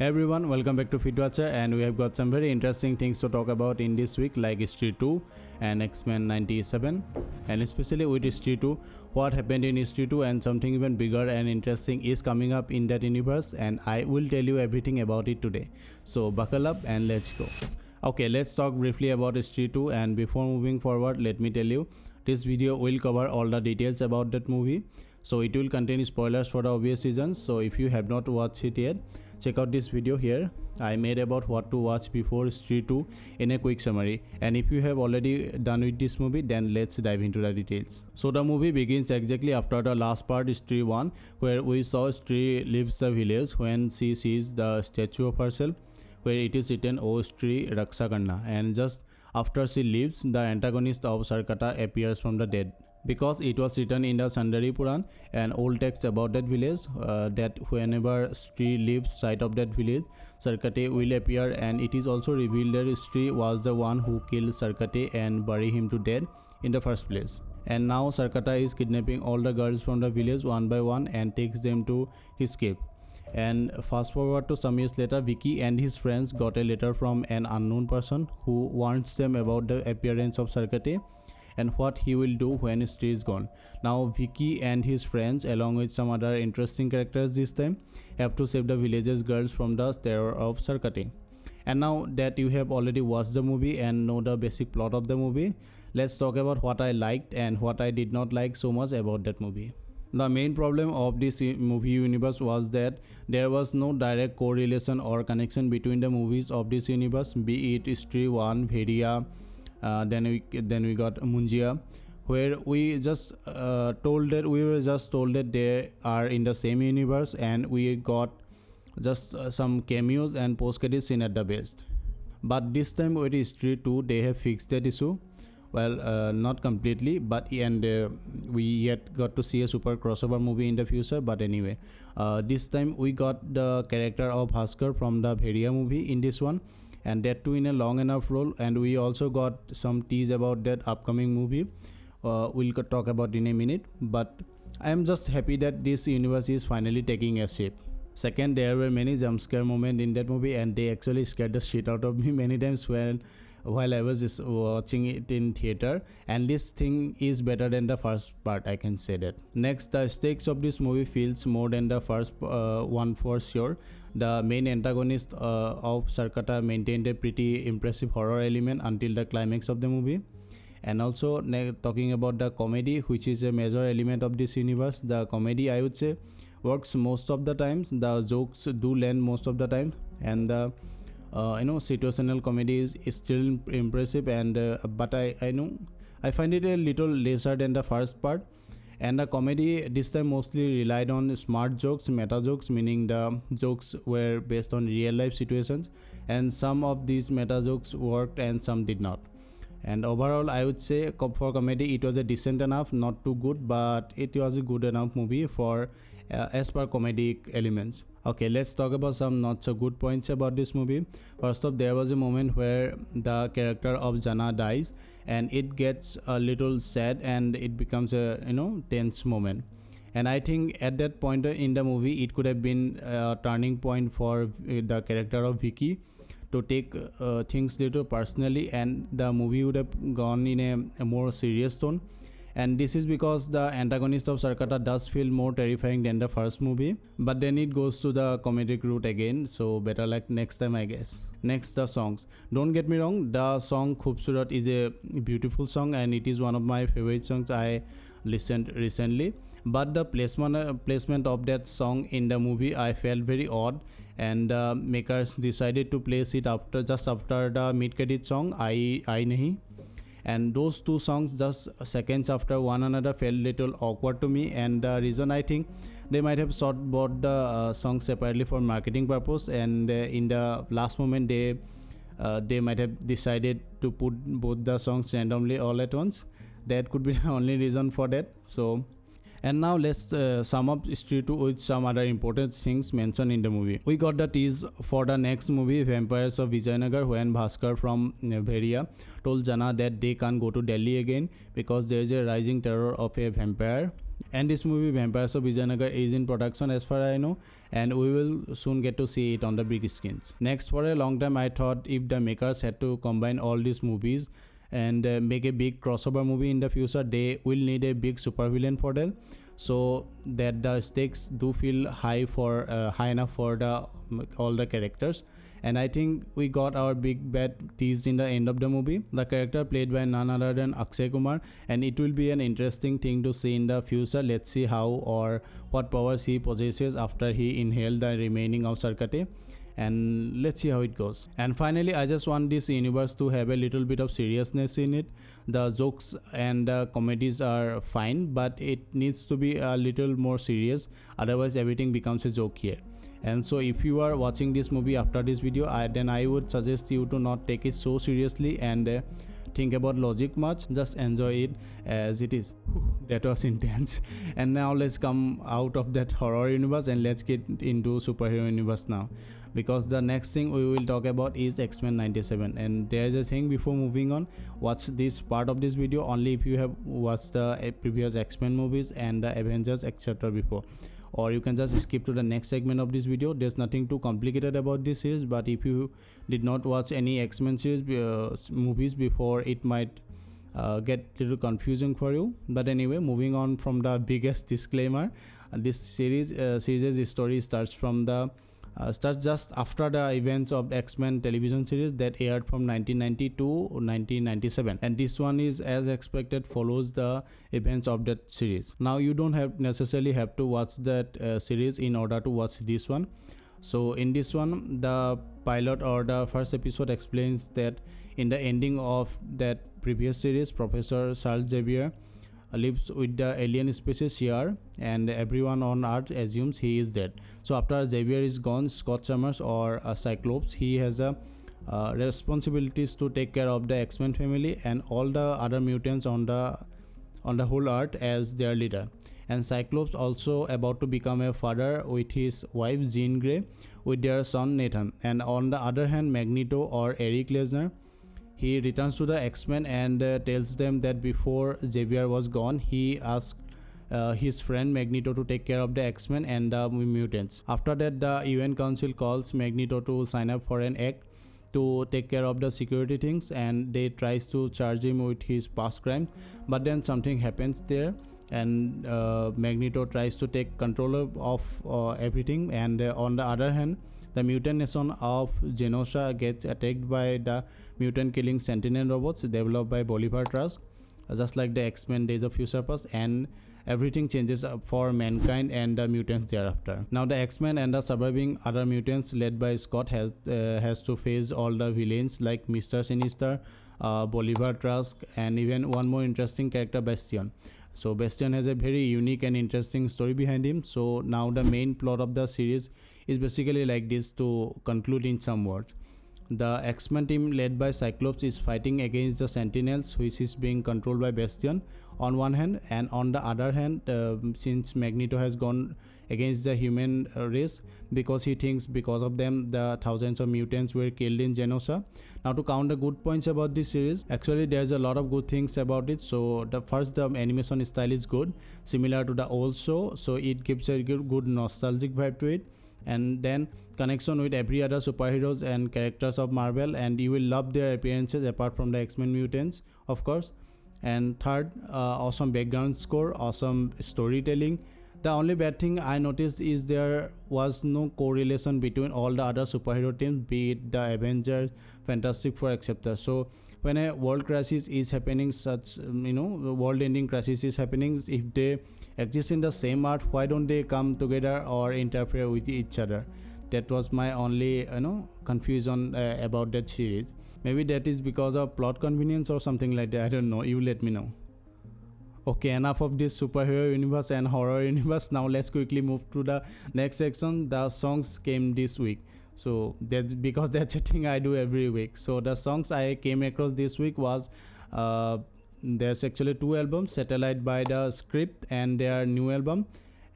Hey everyone, welcome back to Fitwatcher, and we have got some very interesting things to talk about in this week, like Stree 2 and X-Men 97, and especially with Stree 2, what happened in Stree 2 and something even bigger and interesting is coming up in that universe, and I will tell you everything about it today. So buckle up and let's go. Okay, let's talk briefly about Stree 2, and before moving forward, let me tell you, this video will cover all the details about that movie. So it will contain spoilers for the obvious reasons. So if you have not watched it yet, check out this video here. I made about what to watch before Stree 2 in a quick summary. And if you have already done with this movie, then let's dive into the details. So the movie begins exactly after the last part, Stree 1, where we saw Stree leaves the village when she sees the statue of herself, where it is written, "Oh Stree, Raksha Karna," and just after she leaves, the antagonist of Sarkata appears from the dead. Because it was written in the Sundari Puran, an old text about that village, that whenever Stree leaves sight of that village, Sarkate will appear, and it is also revealed that Stree was the one who killed Sarkate and buried him to death in the first place. And now Sarkata is kidnapping all the girls from the village one by one and takes them to his cave. And fast forward to some years later, Vicky and his friends got a letter from an unknown person who warns them about the appearance of Sarkate and what he will do when Stree is gone. Now Vicky and his friends, along with some other interesting characters this time, have to save the village's girls from the terror of Sarkate. And now that you have already watched the movie and know the basic plot of the movie, let's talk about what I liked and what I did not like so much about that movie. The main problem of this movie universe was that there was no direct correlation or connection between the movies of this universe, be it Stree 1, Veria, then we got Munjia, where we just we were just told that they are in the same universe, and we got just some cameos and post credit scene at the best. But this time with Stree 2, they have fixed that issue. Well, not completely, but we yet got to see a super crossover movie in the future. But anyway, this time we got the character of Bhaskar from the Veria movie in this one, and that too in a long enough role. And we also got some tease about that upcoming movie. We'll talk about in a minute, but I am just happy that this universe is finally taking a shape. Second, there were many jump scare moments in that movie, and they actually scared the shit out of me many times while I was watching it in theater. And this thing is better than the first part, I can say that. Next, the stakes of this movie feels more than the first one for sure. The main antagonist of Sarkata maintained a pretty impressive horror element until the climax of the movie. And also talking about the comedy, which is a major element of this universe, the comedy, I would say, works most of the times. The jokes do land most of the time, and the situational comedy is still impressive, and but I know I find it a little lesser than the first part. And the comedy this time mostly relied on smart jokes, meta jokes, meaning the jokes were based on real life situations, and some of these meta jokes worked and some did not. And overall, I would say for comedy it was a decent enough, not too good, but it was a good enough movie for as per comedic elements. Okay, let's talk about some not so good points about this movie. First off, there was a moment where the character of Jana dies, and it gets a little sad and it becomes a tense moment. And I think at that point in the movie, it could have been a turning point for the character of Vicky to take things little personally, and the movie would have gone in a more serious tone. And this is because the antagonist of Sarkata does feel more terrifying than the first movie, but then it goes to the comedic route again, so better luck next time, I guess. Next, the songs. Don't get me wrong, the song Khoobsurat is a beautiful song, and it is one of my favorite songs I listened recently. But the placement of that song in the movie, I felt very odd, and makers decided to place it just after the mid-credit song, I Nahi. And those two songs just seconds after one another felt little awkward to me, and the reason, I think they might have bought the songs separately for marketing purpose, and in the last moment they might have decided to put both the songs randomly all at once. That could be the only reason for that. So, and now let's sum up Stree 2 with some other important things mentioned in the movie. We got the tease for the next movie, Vampires of Vijayanagar, when Bhaskar from Veria told Jana that they can't go to Delhi again because there is a rising terror of a vampire And this movie Vampires of Vijayanagar is in production as far as I know, and we will soon get to see it on the big screens. Next, for a long time I thought if the makers had to combine all these movies and make a big crossover movie in the future, they will need a big supervillain for that, so that the stakes do feel high enough for the all the characters. And I think we got our big bad teased in the end of the movie, the character played by none other than Akshay Kumar, and it will be an interesting thing to see in the future. Let's see how or what powers he possesses after he inhaled the remaining of Sarkate, and let's see how it goes. And finally, I just want this universe to have a little bit of seriousness in it. The jokes and the comedies are fine, but it needs to be a little more serious, otherwise everything becomes a joke here. And so if you are watching this movie after this video, then I would suggest you to not take it so seriously and think about logic much. Just enjoy it as it is. That was intense. And now let's come out of that horror universe and let's get into superhero universe now, because the next thing we will talk about is X-Men 97. And there is a thing before moving on, watch this part of this video only if you have watched the previous X-Men movies and the Avengers etc before, or you can just skip to the next segment of this video. There's nothing too complicated about this series, but if you did not watch any X-Men series movies before, it might get a little confusing for you. But anyway, moving on from the biggest disclaimer, this series story starts just after the events of the X-Men television series that aired from 1990 to 1997, and this one is, as expected, follows the events of that series. Now you don't necessarily have to watch that series in order to watch this one. So in this one, the pilot or the first episode explains that in the ending of that previous series, Professor Charles Xavier lives with the alien species here, and everyone on Earth assumes he is dead. So after Xavier is gone, Scott Summers, or Cyclops, he has a responsibilities to take care of the X-Men family and all the other mutants on the whole Earth as their leader. And Cyclops also about to become a father with his wife Jean Grey with their son Nathan. And on the other hand, Magneto, or Eric Lesnar, he returns to the X-Men and tells them that before Xavier was gone, he asked his friend Magneto to take care of the X-Men and the mutants. After that, the UN Council calls Magneto to sign up for an act to take care of the security things, and they tries to charge him with his past crimes. But then something happens there, and Magneto tries to take control of everything. And on the other hand, the mutant nation of Genosha gets attacked by the mutant killing sentinel robots developed by Bolivar Trask, just like the X-Men Days of Future Past, and everything changes for mankind and the mutants thereafter. Now the X-Men and the surviving other mutants led by Scott has to face all the villains like Mr. Sinister, Bolivar Trask, and even one more interesting character, Bastion. So Bastion has a very unique and interesting story behind him. So now the main plot of the series is basically like this, to conclude in some words. The X-Men team led by Cyclops is fighting against the Sentinels, which is being controlled by Bastion on one hand, and on the other hand, since Magneto has gone against the human race because he thinks because of them the thousands of mutants were killed in Genosha. Now to count the good points about this series, actually there's a lot of good things about it. So the animation style is good, similar to the old show, so it gives a good nostalgic vibe to it. And then connection with every other superheroes and characters of Marvel, and you will love their appearances apart from the X-Men mutants, of course. And third, awesome background score, awesome storytelling. The only bad thing I noticed is there was no correlation between all the other superhero teams, be it the Avengers, Fantastic Four, etc. So when a world crisis is happening, such world-ending crisis is happening, if they exist in the same Earth, why don't they come together or interfere with each other? That was my only confusion about that series. Maybe that is because of plot convenience or something like that. I don't know. You let me know. Okay, enough of this superhero universe and horror universe. Now let's quickly move to the next section. The songs came this week. So that's because that's a thing I do every week. So the songs I came across this week was there's actually two albums, Satellite by the Script and their new album,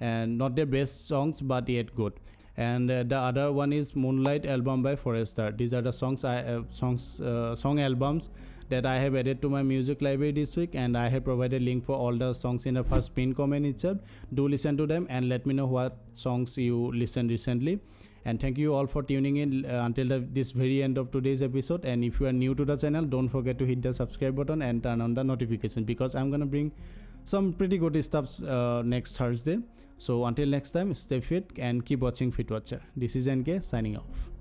and not their best songs but yet good. And the other one is Moonlight album by Forrester. These are the song albums that I have added to my music library this week, and I have provided link for all the songs in the first pinned comment itself. Do listen to them and let me know what songs you listened recently. And thank you all for tuning in until this very end of today's episode. And if you are new to the channel, don't forget to hit the subscribe button and turn on the notification, because I'm gonna bring some pretty good stuff next Thursday. So until next time, stay fit and keep watching Fitwatcher. This is NK signing off.